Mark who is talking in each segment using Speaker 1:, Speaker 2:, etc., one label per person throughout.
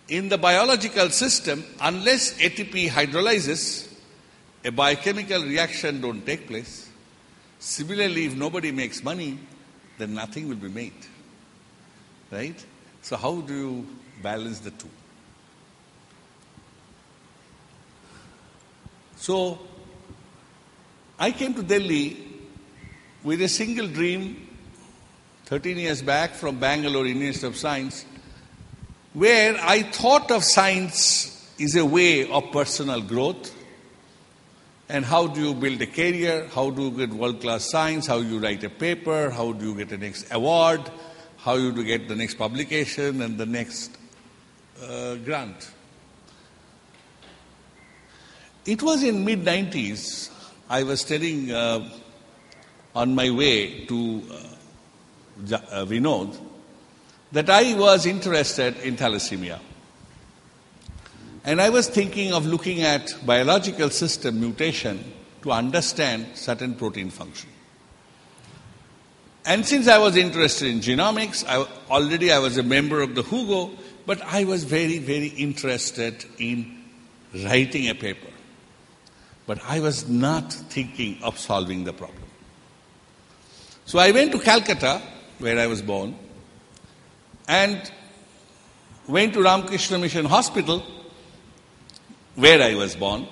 Speaker 1: in the biological system, unless ATP hydrolyzes, a biochemical reaction don't take place. Similarly, if nobody makes money, then nothing will be made. Right? So how do you balance the two? So, I came to Delhi with a single dream 13 years back from Bangalore University of Science, where I thought of science is a way of personal growth. And how do you build a career? How do you get world-class science? How do you write a paper? How do you get the next award? How do you get the next publication and the next grant? It was in mid-90s. I was studying on my way to Vinod that I was interested in thalassemia. And I was thinking of looking at biological system mutation to understand certain protein function. And since I was interested in genomics, I was a member of the Hugo, but I was very, very interested in writing a paper. But I was not thinking of solving the problem. So I went to Calcutta, where I was born, and went to Ramakrishna Mission Hospital, where I was born,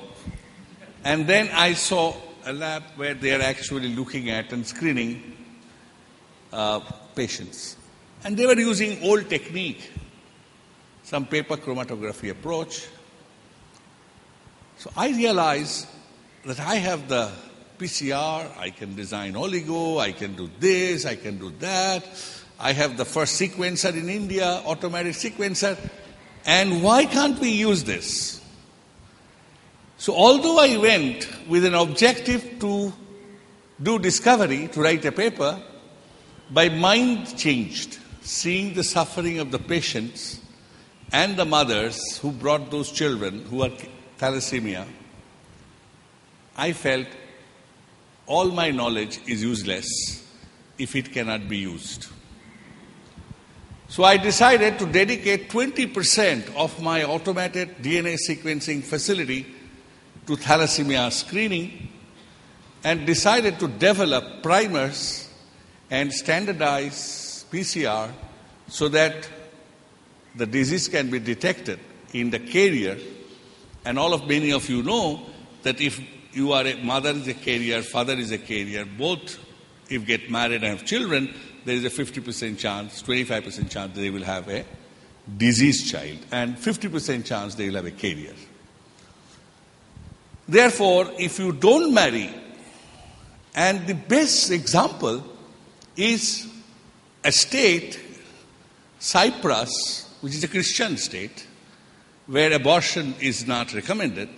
Speaker 1: and then I saw a lab where they are actually looking at and screening patients. And they were using old technique, some paper chromatography approach. So I realized that I have the PCR, I can design oligo, I can do this, I can do that. I have the first sequencer in India, automatic sequencer. And why can't we use this? So although I went with an objective to do discovery, to write a paper, my mind changed, seeing the suffering of the patients and the mothers who brought those children who are thalassemia. I felt all my knowledge is useless if it cannot be used. So I decided to dedicate 20% of my automated DNA sequencing facility to thalassemia screening and decided to develop primers and standardize PCR so that the disease can be detected in the carrier. And many of you know that if you are a mother is a carrier, father is a carrier, both if get married and have children, there is a 50% chance, 25% chance they will have a diseased child and 50% chance they will have a carrier. Therefore, if you don't marry, and the best example is a state, Cyprus, which is a Christian state, where abortion is not recommended,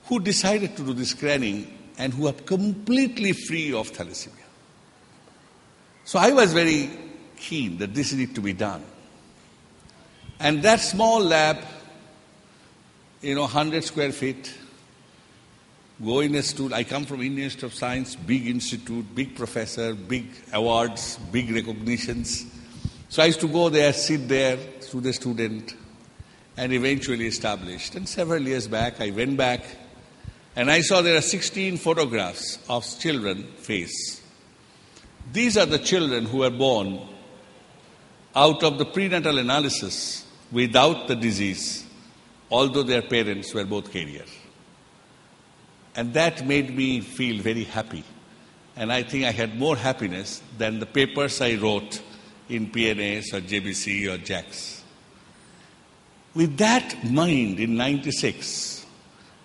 Speaker 1: who decided to do this screening and who are completely free of thalassemia. So I was very keen that this needs to be done. And that small lab, 100 square feet, go in a stool. I come from Indian Institute of Science, big institute, big professor, big awards, big recognitions. So I used to go there, sit there, to the student, and eventually established. And several years back, I went back, and I saw there are 16 photographs of children face. These are the children who were born out of the prenatal analysis without the disease, although their parents were both carriers. And that made me feel very happy. And I think I had more happiness than the papers I wrote in PNAS or JBC or JAX. With that mind in 96,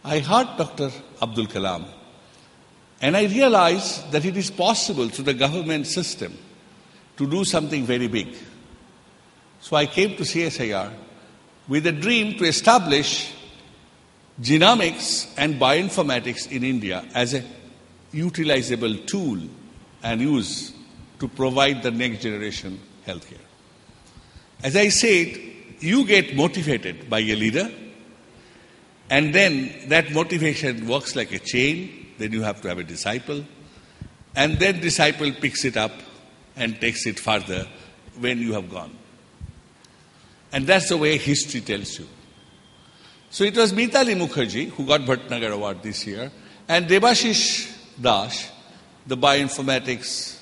Speaker 1: I heard Dr. Abdul Kalam. And I realized that it is possible through the government system to do something very big. So I came to CSIR with a dream to establish genomics and bioinformatics in India as a utilizable tool and use to provide the next generation healthcare. As I said, you get motivated by a leader, and then that motivation works like a chain. Then you have to have a disciple, and then disciple picks it up and takes it further when you have gone. And that's the way history tells you. So it was Mitali Mukherjee who got Bhatnagar Award this year, and Debashish Das, the bioinformatics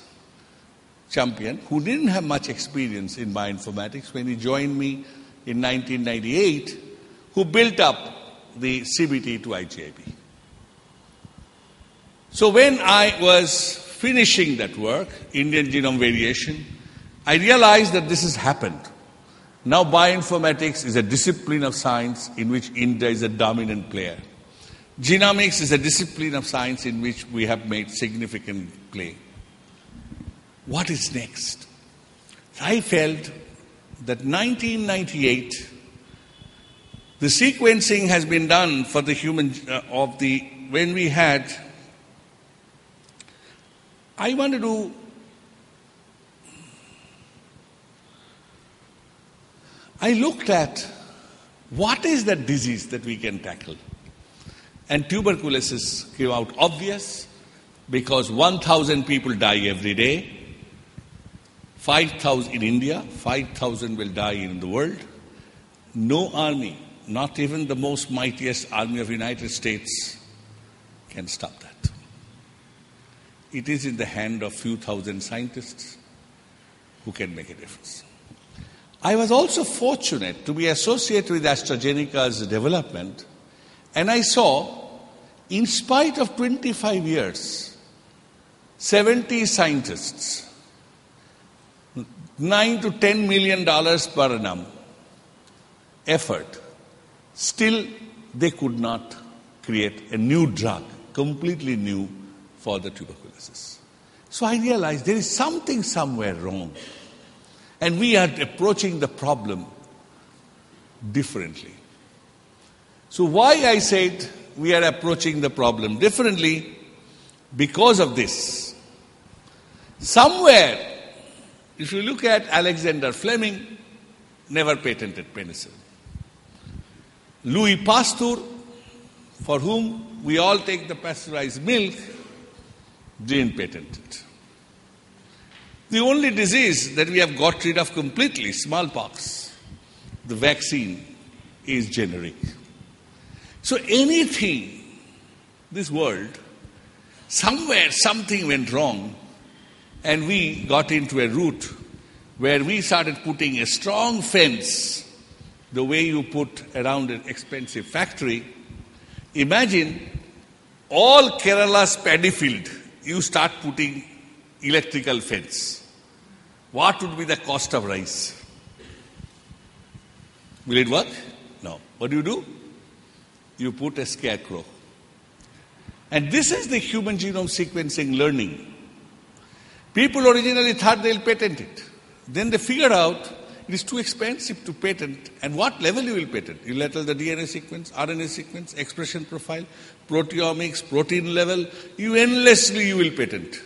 Speaker 1: champion, who didn't have much experience in bioinformatics when he joined me in 1998, who built up the CBT to IGIB. So when I was finishing that work, Indian genome variation, I realized that this has happened. Now bioinformatics is a discipline of science in which India is a dominant player. Genomics is a discipline of science in which we have made significant play. What is next? I felt that 1998, the sequencing has been done for the human, when we had, I looked at what is the disease that we can tackle. And tuberculosis came out obvious because 1,000 people die every day. 5,000 in India, 5,000 will die in the world. No army, not even the most mightiest army of the United States, can stop that. It is in the hand of few thousand scientists who can make a difference. I was also fortunate to be associated with AstraZeneca's development, and I saw, in spite of 25 years, 70 scientists, $9 to $10 million per annum effort, still they could not create a new drug, completely new, for the tuberculosis. So I realized there is something somewhere wrong. And we are approaching the problem differently. So why I said we are approaching the problem differently? Because of this. Somewhere, if you look at Alexander Fleming, never patented penicillin. Louis Pasteur, for whom we all take the pasteurized milk, didn't patent it. The only disease that we have got rid of completely, smallpox, the vaccine, is generic. So anything, this world, somewhere something went wrong, and we got into a route where we started putting a strong fence, the way you put around an expensive factory. Imagine all Kerala's paddy field, you start putting electrical fence. What would be the cost of rice? Will it work? No. What do? You put a scarecrow. And this is the human genome sequencing learning. People originally thought they'll patent it. Then they figured out it is too expensive to patent. And what level you will patent? You will tell the DNA sequence, RNA sequence, expression profile, proteomics, protein level. You will patent.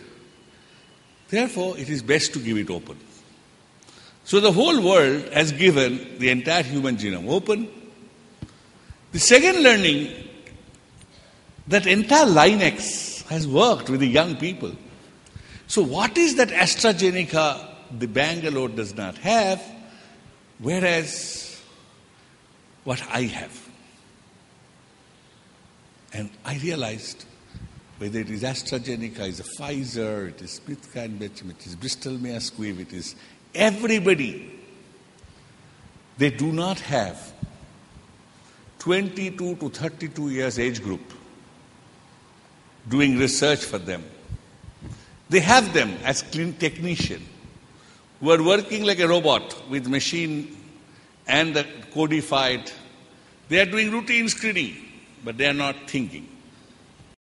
Speaker 1: Therefore, it is best to give it open. So the whole world has given the entire human genome open. The second learning, that entire Linux has worked with the young people. So what is that AstraZeneca, the Bangalore does not have, whereas what I have? And I realized, whether it is AstraZeneca, it is Pfizer, it is Smith & Nephew, it is Bristol Myers Squibb, it is everybody, they do not have 22 to 32 years age group doing research for them. They have them as technicians who are working like a robot with machine and the codified. They are doing routine screening, but they are not thinking.